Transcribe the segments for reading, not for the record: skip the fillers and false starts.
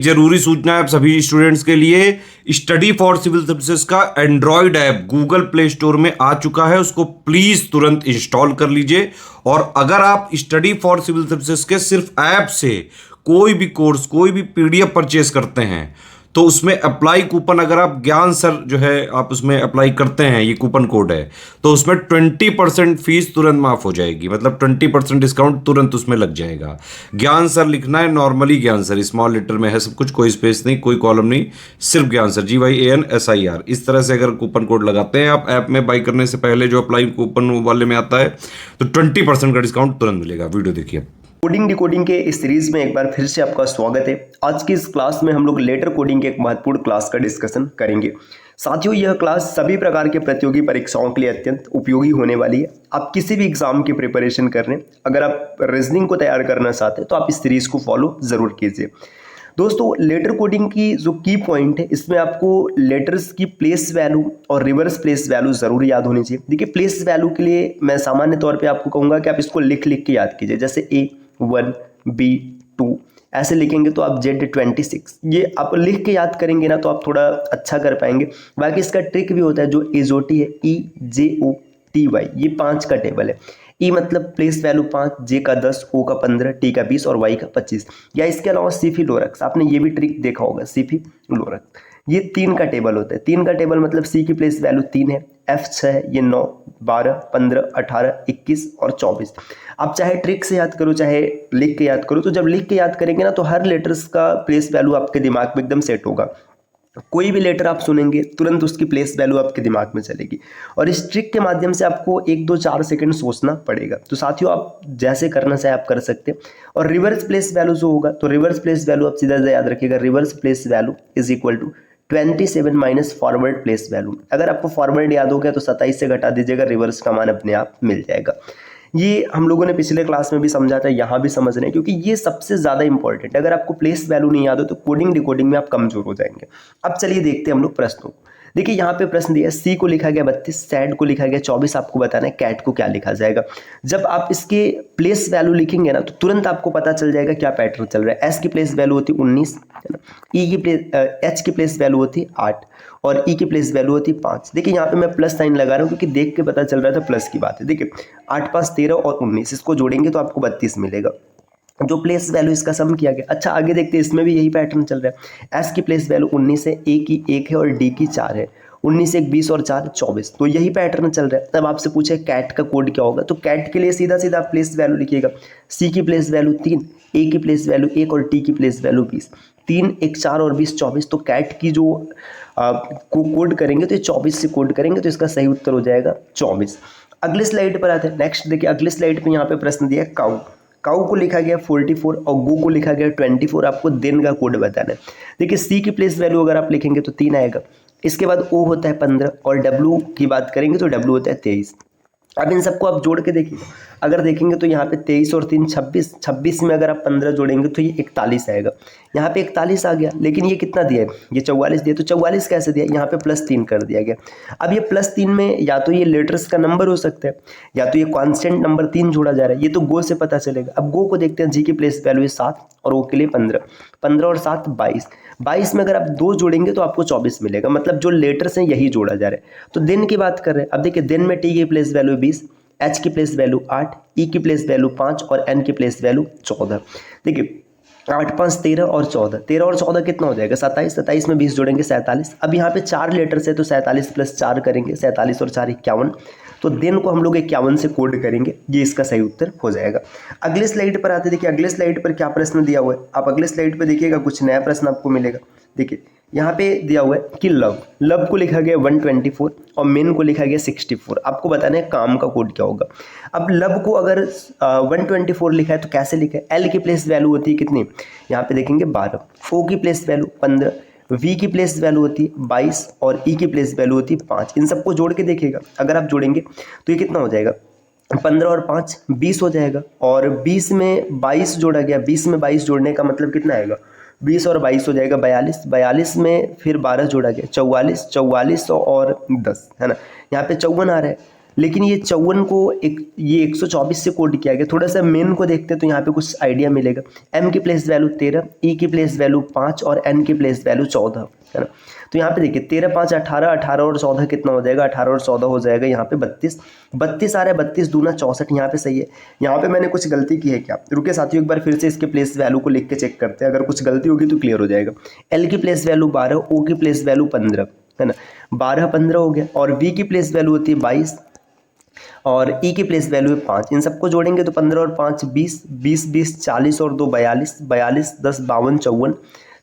जरूरी सूचना है आप सभी स्टूडेंट्स के लिए। स्टडी फॉर सिविल सर्विसेज का Android app Google play store में आ चुका है, उसको प्लीज तुरंत इंस्टॉल कर लीजिए। और अगर आप स्टडी फॉर सिविल सर्विसेज के सिर्फ ऐप से कोई भी कोर्स, कोई भी पीडीएफ परचेस करते हैं तो उसमें अप्लाई कूपन, अगर आप ज्ञान सर जो है आप उसमें अप्लाई करते हैं, ये कूपन कोड है, तो उसमें 20% फीस तुरंत माफ हो जाएगी। मतलब 20% डिस्काउंट तुरंत उसमें लग जाएगा। ज्ञान सर लिखना है, नॉर्मली ज्ञान सर, स्मॉल लेटर में है सब कुछ, कोई स्पेस नहीं, कोई कॉलम नहीं, सिर्फ ज्ञान सर, GYANSIR। इस तरह से अगर कूपन कोड लगाते हैं आप ऐप में बाई करने से पहले, जो अप्लाई कूपन वाले में आता है, तो 20% का डिस्काउंट तुरंत मिलेगा। वीडियो देखिए। कोडिंग डिकोडिंग के इस सीरीज में एक बार फिर से आपका स्वागत है। आज की इस क्लास में हम लोग लेटर कोडिंग के एक महत्वपूर्ण क्लास का डिस्कशन करेंगे। साथियों, यह क्लास सभी प्रकार के प्रतियोगी परीक्षाओं के लिए अत्यंत उपयोगी होने वाली है। आप किसी भी एग्जाम की प्रिपरेशन कर रहे हैं, अगर आप रीजनिंग को तैयार करना चाहते हैं तो आप इस सीरीज को फॉलो जरूर कीजिए। दोस्तों, लेटर कोडिंग की जो की पॉइंट है, इसमें आपको लेटर्स की प्लेस वैल्यू और रिवर्स प्लेस वैल्यू जरूर याद होनी चाहिए। देखिए, प्लेस वैल्यू के लिए मैं सामान्य तौर पे आपको कहूंगा कि आप इसको लिख लिख के याद कीजिए। जैसे A1 B2 ऐसे लिखेंगे तो आप Z26, ये आप लिख के याद करेंगे ना तो आप थोड़ा अच्छा कर पाएंगे। बाकी इसका ट्रिक भी होता है, जो एजोटी है EJOTY, ये 5 का टेबल है। ई मतलब प्लेस वैल्यू 5, जे का 10, ओ का 15, टी का 20 और वाई का 25। या इसके अलावा सीफी लोरक्स, आपने ये भी ट्रिक देखा होगा, सीफी लोरक्स, ये 3 का टेबल होता है। 3 का टेबल मतलब सी की प्लेस वैल्यू 3 है, एफ 6 है, ये 9, 12, 15, 18, 21 और 24। आप चाहे ट्रिक से याद करो चाहे लिख के याद करो, तो जब लिख के याद करेंगे ना तो हर लेटर्स का प्लेस वैल्यू आपके दिमाग में एकदम सेट होगा। कोई भी लेटर आप सुनेंगे तुरंत उसकी प्लेस वैल्यू आपके दिमाग में चलेगी। और इस ट्रिक के माध्यम से आपको 1, 2, 4 सेकंड सोचना पड़ेगा। तो साथियों, आप जैसे करना चाहे आप कर सकते हैं। और रिवर्स प्लेस वैल्यू जो होगा, तो रिवर्स प्लेस वैल्यू आप सीधा याद रखिएगा, reverse place value is equal to 27 minus forward place value. अगर आपको फॉरवर्ड याद हो गया तो 27 से घटा दीजिएगा, रिवर्स का मान अपने आप मिल जाएगा। ये हम लोगों ने पिछले क्लास में भी समझा था, यहाँ भी समझ रहे हैं, क्योंकि ये सबसे ज़्यादा इंपॉर्टेंट है। अगर आपको प्लेस वैल्यू नहीं याद हो तो कोडिंग डिकोडिंग में आप कमजोर हो जाएंगे। अब चलिए देखते हैं हम लोग प्रश्नों को। देखिए, यहाँ पे प्रश्न दिया है, सी को लिखा गया 32, सैड को लिखा गया 24, आपको बताना है कैट को क्या लिखा जाएगा। जब आप इसके प्लेस वैल्यू लिखेंगे ना तो तुरंत आपको पता चल जाएगा क्या पैटर्न चल रहा है। एस की प्लेस वैल्यू होती 19 है ना, ई की प्लेस एच की प्लेस वैल्यू होती 8 और ई की प्लेस वैल्यू होती 5। देखिए, यहाँ पे मैं प्लस साइन लगा रहा हूँ क्योंकि देख के पता चल रहा था प्लस की बात है। देखिए, 8, 5, 13 और 19, इसको जोड़ेंगे तो आपको 32 मिलेगा, जो प्लेस वैल्यू इसका सम किया गया। अच्छा, आगे देखते हैं, इसमें भी यही पैटर्न चल रहा है। एस की प्लेस वैल्यू 19 है, ए की 1 है और डी की 4 है। 19, 1, 20 और 4, 24। तो यही पैटर्न चल रहा है। तब आपसे पूछे कैट का कोड क्या होगा, तो कैट के लिए सीधा सीधा प्लेस वैल्यू लिखिएगा। सी की प्लेस वैल्यू 3, ए की प्लेस वैल्यू 1 और टी की प्लेस वैल्यू 20। 3, 1, 4 और 20, 24। तो कैट की जो को कोड करेंगे तो ये 24 से कोड करेंगे, तो इसका सही उत्तर हो जाएगा 24। अगले स्लाइड पर आते हैं। नेक्स्ट देखिए, अगले स्लाइड पे यहाँ पे प्रश्न दिया है काउ। काउ को लिखा गया 44 और गो को लिखा गया 24। आपको दिन का कोड बताना है। देखिए, सी की प्लेस वैल्यू अगर आप लिखेंगे तो 3 आएगा। इसके बाद ओ होता है 15 और डब्ल्यू की बात करेंगे तो डब्ल्यू होता है 23। अब इन सबको आप जोड़ के देखिए, अगर देखेंगे तो यहाँ पे 23 और 3 26, 26 में अगर आप 15 जोड़ेंगे तो ये 41 आएगा। यहाँ पे 41 आ गया, लेकिन ये कितना दिया है, ये 44 दिया। तो 44 कैसे दिया, यहाँ पे +3 कर दिया गया। अब ये +3 में या तो ये लेटर्स का नंबर हो सकता है या तो ये कांस्टेंट नंबर 3 जोड़ा जा रहा है। ये तो गो से पता चलेगा। अब गो को देखते हैं, जी की प्लेस वैल्यू है 7 और ओ के लिए 15, 15 और 7 22। 22 में अगर आप 2 जोड़ेंगे तो आपको 24 मिलेगा। मतलब जो लेटर्स हैं यही जोड़ा जा रहा है। तो दिन की बात कर रहे हैं। अब देखिए, दिन में टी की प्लेस वैल्यू 20, एच की प्लेस वैल्यू 8, ई की प्लेस वैल्यू 5 और एन की प्लेस वैल्यू 14। देखिए, 8, 5, 13 और 14, 13 और 14 कितना हो जाएगा 27, 27 में 20 जोड़ेंगे 47। अब यहाँ पे 4 लेटर्स है तो 47 + 4 करेंगे, 47 और 4 51। तो दिन को हम लोग 51 से कोड करेंगे, ये इसका सही उत्तर हो जाएगा। अगले स्लाइड पर आते, देखिए अगले स्लाइड पर क्या प्रश्न दिया हुआ है। आप अगले स्लाइड पर देखिएगा, कुछ नया प्रश्न आपको मिलेगा। देखिए, यहाँ पे दिया हुआ है कि लव को लिखा गया 124 और मेन को लिखा गया 64। आपको बताना है काम का कोड क्या होगा। अब लव को अगर 124 लिखा है तो कैसे लिखा है, एल की प्लेस वैल्यू होती है कितनी, यहाँ पे देखेंगे 12, ओ की प्लेस वैल्यू 15, वी की प्लेस वैल्यू होती है 22 और ई की प्लेस वैल्यू होती है 5। इन सबको जोड़ के देखिएगा, अगर आप जोड़ेंगे तो ये कितना हो जाएगा, 15 और 5 20 हो जाएगा। और 20 में 22 जोड़ा गया, 20 में 22 जोड़ने का मतलब कितना आएगा, 20 और 22 हो जाएगा 42, 42 में फिर 12 जोड़ा गया 44, 44 और 10 है ना, यहाँ पे 54 आ रहा है। लेकिन ये 54 को ये 124 से कोड किया गया। थोड़ा सा मेन को देखते हैं तो यहाँ पे कुछ आइडिया मिलेगा। m की प्लेस वैल्यू 13, e की प्लेस वैल्यू 5 और n की प्लेस वैल्यू 14 है ना। तो यहाँ पे देखिए 13 5 18, 18 और 14 कितना हो जाएगा, 18 और 14 हो जाएगा यहाँ पे 32, 32 आ रहा है, 32 दूना 64 यहाँ पे सही है। यहाँ पे मैंने कुछ गलती की है क्या, रुके साथियों एक बार फिर से इसके प्लेस वैल्यू को लिख के चेक करते हैं, अगर कुछ गलती होगी तो क्लियर हो जाएगा। एल की प्लेस वैल्यू 12, ओ की प्लेस वैल्यू 15 है ना, 12 15 हो गया, और बी की प्लेस वैल्यू होती है 22 और ई की प्लेस वैल्यू है 5। इन सबको जोड़ेंगे तो 15 और 5 20, 20 20 40 और 2 42, 42 10 52 54,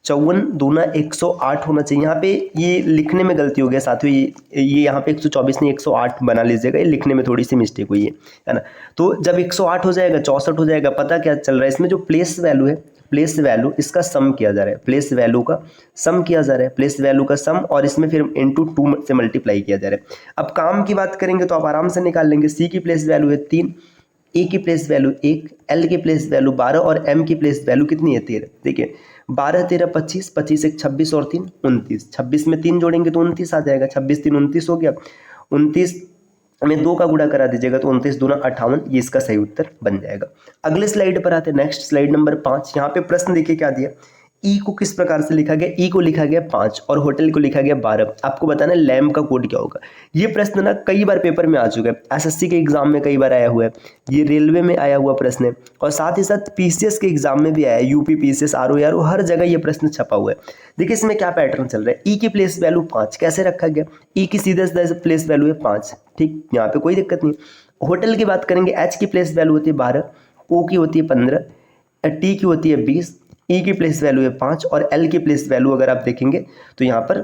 54 दूना 108 होना चाहिए। यहाँ पे ये लिखने में गलती हो गया साथियों, ये यहाँ पे 124 नहीं 108 बना लीजिएगा, ये लिखने में थोड़ी सी मिस्टेक हुई है ना। तो जब 108 हो जाएगा 64 हो जाएगा, पता क्या चल रहा है इसमें, जो प्लेस वैल्यू है, प्लेस वैल्यू इसका सम किया जा रहा है, प्लेस वैल्यू का सम किया जा रहा है, प्लेस वैल्यू का सम, और इसमें फिर इंटू 2 से मल्टीप्लाई किया जा रहा है। अब काम की बात करेंगे तो आप आराम से निकाल लेंगे। सी की प्लेस वैल्यू है 3, ए की प्लेस वैल्यू 1, एल की प्लेस वैल्यू 12 और एम की प्लेस वैल्यू कितनी है 13। देखिए 12 13 25, 25 1 26 और 3 29, 26 में 3 जोड़ेंगे तो 29 आ जाएगा, 26 3 29 हो गया, 29 में 2 का गुणा करा दीजिएगा तो 29 दूना 58, ये इसका सही उत्तर बन जाएगा। अगले स्लाइड पर आते हैं, नेक्स्ट स्लाइड नंबर 5। यहाँ पे प्रश्न देखिए क्या दिया, ई को किस प्रकार से लिखा गया, ई को लिखा गया 5 और होटल को लिखा गया 12। आपको बताना है लैम्प का कोड क्या होगा। ये प्रश्न ना कई बार पेपर में आ चुका है, एसएससी के एग्जाम में कई बार आया हुआ है, ये रेलवे में आया हुआ प्रश्न है, और साथ ही साथ पीसीएस के एग्जाम में भी आया है, यूपी पीसीएस आरओ हर जगह ये प्रश्न छपा हुआ है। देखिए इसमें क्या पैटर्न चल रहा है, ई की प्लेस वैल्यू 5 कैसे रखा गया, ई की सीधे सीधे प्लेस वैल्यू है 5, ठीक, यहाँ पे कोई दिक्कत नहीं। होटल की बात करेंगे, एच की प्लेस वैल्यू होती है 12, ओ की होती है 15, टी की होती है 20, ई की प्लेस वैल्यू है 5 और एल की प्लेस वैल्यू अगर आप देखेंगे तो यहाँ पर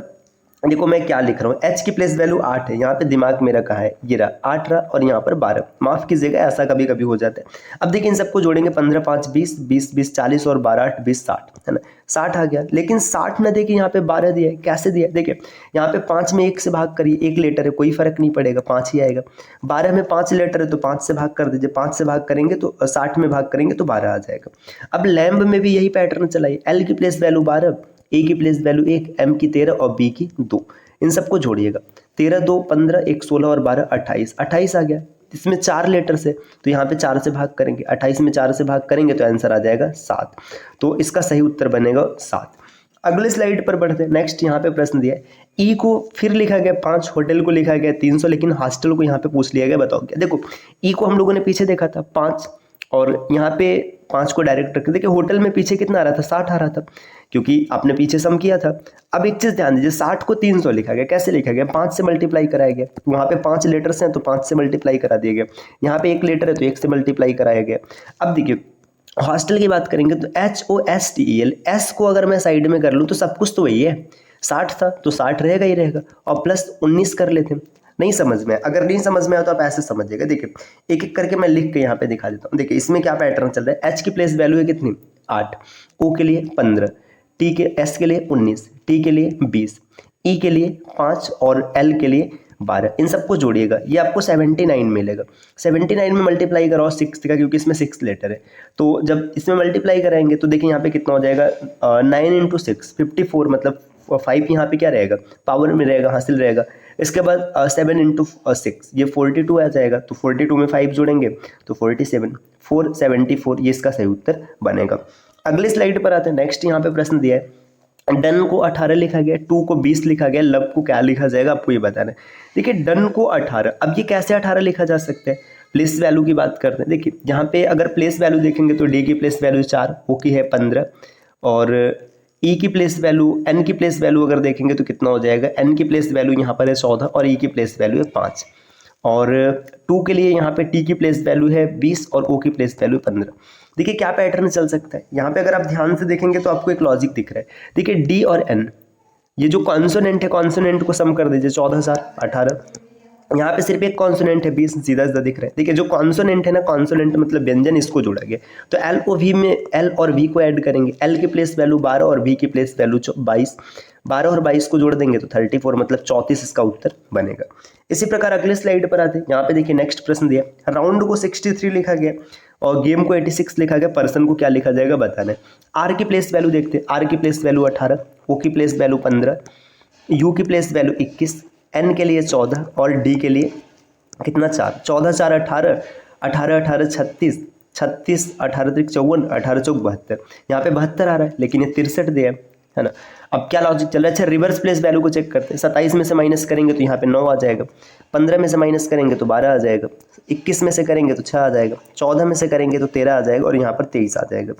देखो मैं क्या लिख रहा हूँ, एच की प्लेस वैल्यू 8 है, यहाँ पे दिमाग मेरा कहाँ है, ये रहा 8 रहा, और यहाँ पर 12, माफ कीजिएगा ऐसा कभी कभी हो जाता है। अब देखिए इन सबको जोड़ेंगे, 15 5 20, 20 20 40 और 12 8 20 60 है ना, 60 आ गया। लेकिन 60 ना देखिए यहाँ पे 12 दिया है, कैसे दिया है, देखिए यहाँ पे 5 में 1 से भाग करिए, 1 लेटर है कोई फर्क नहीं पड़ेगा, 5 ही आएगा। 12 में 5 लेटर है तो 5 से भाग कर दीजिए, 5 से भाग करेंगे तो 60 में भाग करेंगे तो 12 आ जाएगा। अब लैम्ब में भी यही पैटर्न चलाइए, एल की प्लेस वैल्यू 12, ए की प्लेस वैल्यू 1, एम की 13 और बी की 2, इन सबको जोड़िएगा, 13 2 15 1 16 और 12 28, 28 आ गया। इसमें 4 लेटर्स है तो यहाँ पे 4 से भाग करेंगे, 28 में 4 से भाग करेंगे तो आंसर आ जाएगा 7, तो इसका सही उत्तर बनेगा 7। अगले स्लाइड पर बढ़ते हैं, नेक्स्ट यहाँ पे प्रश्न दिया है, ई को फिर लिखा गया 5, होटल को लिखा गया 300, लेकिन हॉस्टल को यहाँ पे पूछ लिया गया, बताओ क्या। देखो ई को हम लोगों ने पीछे देखा था 5, और यहाँ पे 5 को डायरेक्ट रख, देखिए होटल में पीछे कितना आ रहा था, 60 आ रहा था, क्योंकि आपने पीछे सम किया था। अब एक चीज़ ध्यान दीजिए, 60 को 300 लिखा गया, कैसे लिखा गया, 5 से मल्टीप्लाई कराया गया, वहाँ पे 5 लेटर्स हैं तो 5 से मल्टीप्लाई करा दिया गया, यहाँ पे 1 लेटर है तो 1 से मल्टीप्लाई कराया गया। अब देखिए हॉस्टल की बात करेंगे तो HOSTEL, एस को अगर मैं साइड में कर लूँ तो सब कुछ तो वही है, 60 था तो 60 रहेगा ही रहेगा, और प्लस 19 कर लेते हैं। नहीं समझ में, अगर नहीं समझ में आया तो आप ऐसे समझिएगा, देखिए एक एक करके मैं लिख के यहाँ पे दिखा देता हूँ। देखिए इसमें क्या पैटर्न चल रहा है, एच की प्लेस वैल्यू है कितनी 8, ओ के लिए 15, टी के एस के लिए 19, टी के लिए 20, ई के लिए 5 और एल के लिए 12, इन सबको जोड़िएगा, ये आपको 79 मिलेगा। 79 में मल्टीप्लाई कराओ 6 का, क्योंकि इसमें 6 लेटर है, तो जब इसमें मल्टीप्लाई कराएंगे तो देखिए यहाँ पे कितना हो जाएगा, 9 × 6 54, मतलब 5 यहाँ पे क्या रहेगा, पावर में रहेगा, हासिल रहेगा। इसके बाद 7 × 6 ये 42 आ जाएगा, तो 42 में 5 जोड़ेंगे तो 47, 474, ये इसका सही उत्तर बनेगा। अगले स्लाइड पर आते हैं, नेक्स्ट यहाँ पे प्रश्न दिया है, डन को 18 लिखा गया, टू को 20 लिखा गया, लब को क्या लिखा जाएगा आपको ये बताना है। देखिए डन को 18, अब ये कैसे 18 लिखा जा सकता है, प्लेस वैल्यू की बात करते हैं। देखिए यहाँ पे अगर प्लेस वैल्यू देखेंगे तो डी की प्लेस वैल्यू 4, ओ की है 15, और ई की प्लेस वैल्यू, एन की प्लेस वैल्यू अगर देखेंगे तो कितना हो जाएगा, एन की प्लेस वैल्यू यहाँ पर है 14 और ई की प्लेस वैल्यू है 5, और 2 के लिए यहाँ पे टी की प्लेस वैल्यू है 20 और ओ की प्लेस वैल्यू 15। देखिए क्या पैटर्न चल सकता है यहाँ पे, अगर आप ध्यान से देखेंगे तो आपको एक लॉजिक दिख रहा है। देखिए डी और एन, ये जो कॉन्सोनेंट है, कॉन्सोनेंट को सम कर दीजिए, 14 18, यहाँ पे सिर्फ एक कॉन्सोनेंट है 20, सीधा सीधा दिख रहा है। देखिए जो कॉन्सोनेंट है ना, कॉन्सोनेंट मतलब व्यंजन, इसको जोड़ा गया, तो एल और वी में एल और वी को ऐड करेंगे, एल की प्लेस वैल्यू 12 और वी की प्लेस वैल्यू 22, 12 और 22 को जोड़ देंगे तो 34, मतलब 34 इसका उत्तर बनेगा। इसी प्रकार अगले स्लाइड पर आते हैं, यहाँ पे देखिए नेक्स्ट प्रश्न दिया, राउंड को 63 लिखा गया और गेम को 86 लिखा गया, पर्सन को क्या लिखा जाएगा बताना है। आर की प्लेस वैल्यू देखते हैं, आर की प्लेस वैल्यू 18, ओ की प्लेस वैल्यू 15, यू की प्लेस वैल्यू 21, एन के लिए 14 और डी के लिए कितना 4, 14 4 18, 18 18 36, 36 18 3 54, 18 4 72, यहाँ पे 72 आ रहा है लेकिन ये 63 दिया है ना। अब क्या लॉजिक चल रहा है? अच्छा रिवर्स प्लेस वैल्यू को चेक करते हैं। 27 में से माइनस करेंगे तो यहाँ पे 9 आ जाएगा, 15 में से माइनस करेंगे तो 12 आ जाएगा, 21 में से करेंगे तो 6 आ जाएगा, 14 में से करेंगे तो 13 आ जाएगा और यहाँ पर 23 आ जाएगा।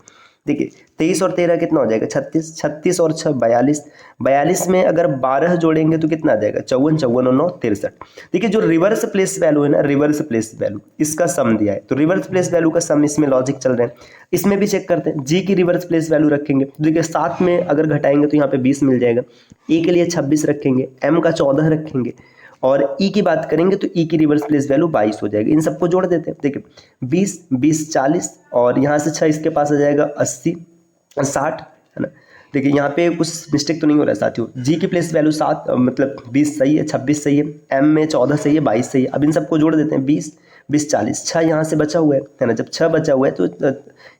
देखिए 23 और 13 कितना हो जाएगा? 36, 36 और 6 42, 42 में अगर 12 जोड़ेंगे तो कितना आ जाएगा? 54, 54 और 9 63। देखिए जो रिवर्स प्लेस वैल्यू है ना, रिवर्स प्लेस वैल्यू इसका सम दिया है, तो रिवर्स प्लेस वैल्यू का सम इसमें लॉजिक चल रहे हैं। इसमें भी चेक करते हैं, जी की रिवर्स प्लेस वैल्यू रखेंगे, देखिए 7 में अगर घटाएंगे तो यहाँ पे 20 मिल जाएगा, ए के लिए 26 रखेंगे, एम का 14 रखेंगे और ई की बात करेंगे तो ई की रिवर्स प्लेस वैल्यू 22 हो जाएगी। इन सबको जोड़ देते हैं, देखिए 20 20 40 और यहाँ से 6 इसके पास आ जाएगा 80 60 है ना। देखिए यहाँ पे कुछ मिस्टेक तो नहीं हो रहा है साथियों, जी की प्लेस वैल्यू 7 मतलब 20 सही है, 26 सही है, एम में 14 सही है, 22 सही है। अब इन सबको जोड़ देते हैं, 20 20 40, 6 यहाँ से बचा हुआ है ना। जब 6 बचा हुआ है तो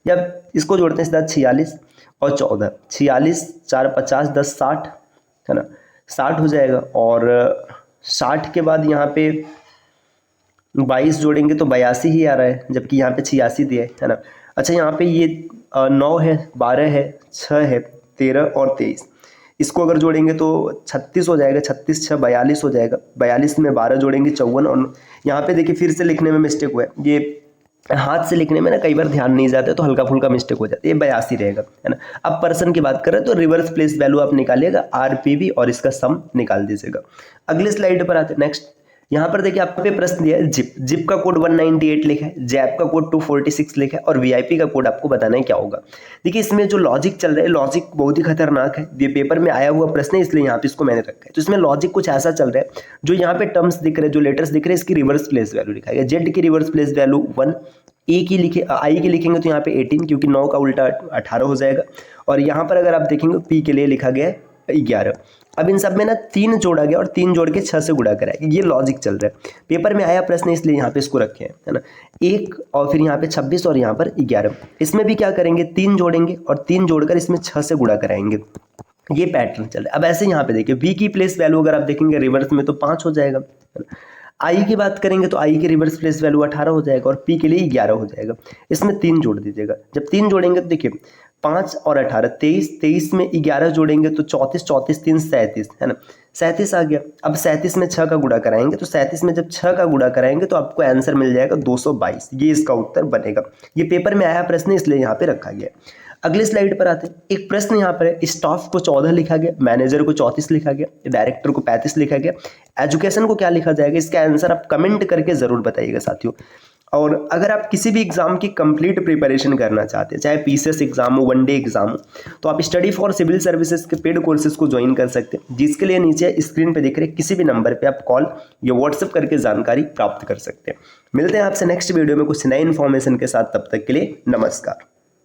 या इसको जोड़ते हैं सीधा 46 और 14, 46 4 50 10 60 है ना, 60 हो जाएगा और 60 के बाद यहाँ पे 22 जोड़ेंगे तो 82 ही आ रहा है, जबकि यहाँ पे 86 दिया है ना। अच्छा यहाँ पे ये 9 है, 12 है, 6 है, 13 और 23, इसको अगर जोड़ेंगे तो 36 हो जाएगा, 36 6 42 हो जाएगा, 42 में 12 जोड़ेंगे 54 और यहाँ पे देखिए फिर से लिखने में मिस्टेक हुआ है, ये हाथ से लिखने में ना कई बार ध्यान नहीं जाता है तो हल्का फुल्का मिस्टेक हो जाता है, ये 82 रहेगा है ना। अब पर्सन की बात करें तो रिवर्स प्लेस वैल्यू आप निकालिएगा आरपीवी और इसका सम निकाल दीजिएगा। अगले स्लाइड पर आते हैं, नेक्स्ट यहाँ पर देखिए आप पे प्रश्न दिया है जिप, जिप का कोड 198 लिखा है, जैप का कोड 246 लिखा है और वीआईपी का कोड आपको बताना है क्या होगा। देखिए इसमें जो लॉजिक चल रहा है, लॉजिक बहुत ही खतरनाक है, ये पेपर में आया हुआ प्रश्न है इसलिए यहाँ पे इसको मैंने रखा है। तो इसमें लॉजिक कुछ ऐसा चल रहा है, जो यहाँ पे टर्म्स दिख रहे हैं, जो लेटर्स दिख रहे हैं, इसकी रिवर्स प्लेस वैल्यू लिखा है। जेड की रिवर्स प्लेस वैल्यू 1, ए की लिखे आई की लिखेंगे तो यहाँ पे 18 क्योंकि 9 का उल्टा 18 हो जाएगा और यहाँ पर अगर आप देखेंगे पी के लिए लिखा गया है 11। अब इन सब में ना 3 जोड़ा गया और 3 जोड़ के 6 से गुणा कराया, ये लॉजिक चल रहा है। पेपर में आया प्रश्न इसलिए यहाँ पे इसको रखे हैं है ना, 1 और फिर यहाँ पे 26 और यहाँ पर 11। इसमें भी क्या करेंगे, 3 जोड़ेंगे और 3 जोड़कर इसमें 6 से गुणा कराएंगे, ये पैटर्न चल रहा है। अब ऐसे यहाँ पे देखिए वी की प्लेस वैल्यू अगर आप देखेंगे रिवर्स में तो 5 हो जाएगा, आई की बात करेंगे तो आई की रिवर्स प्लेस वैल्यू 18 हो जाएगा और पी के लिए 11 हो जाएगा। इसमें 3 जोड़ दीजिएगा, जब 3 जोड़ेंगे तो देखिए 5 और 18 23, 23 में 11 जोड़ेंगे तो 34, 34 3 37 है ना, 37 आ गया। अब 37 में 6 का गुणा कराएंगे तो 37 में जब 6 का गुणा कराएंगे तो आपको आंसर मिल जाएगा 222, ये इसका उत्तर बनेगा। ये पेपर में आया प्रश्न इसलिए यहाँ पे रखा गया। अगले स्लाइड पर आते हैं, एक प्रश्न यहाँ पर है, स्टाफ को 14 लिखा गया, मैनेजर को 34 लिखा गया, डायरेक्टर को 35 लिखा गया, एजुकेशन को क्या लिखा जाएगा, इसका आंसर आप कमेंट करके जरूर बताइएगा साथियों। और अगर आप किसी भी एग्जाम की कंप्लीट प्रिपरेशन करना चाहते हैं, चाहे पीसीएस एग्जाम हो, वनडे एग्जाम हो, तो आप स्टडी फॉर सिविल सर्विसेज के पेड कोर्सेज को ज्वाइन कर सकते हैं, जिसके लिए नीचे स्क्रीन पे दिख रहे किसी भी नंबर पे आप कॉल या व्हाट्सएप करके जानकारी प्राप्त कर सकते हैं। मिलते हैं आपसे नेक्स्ट वीडियो में कुछ नए इन्फॉर्मेशन के साथ, तब तक के लिए नमस्कार।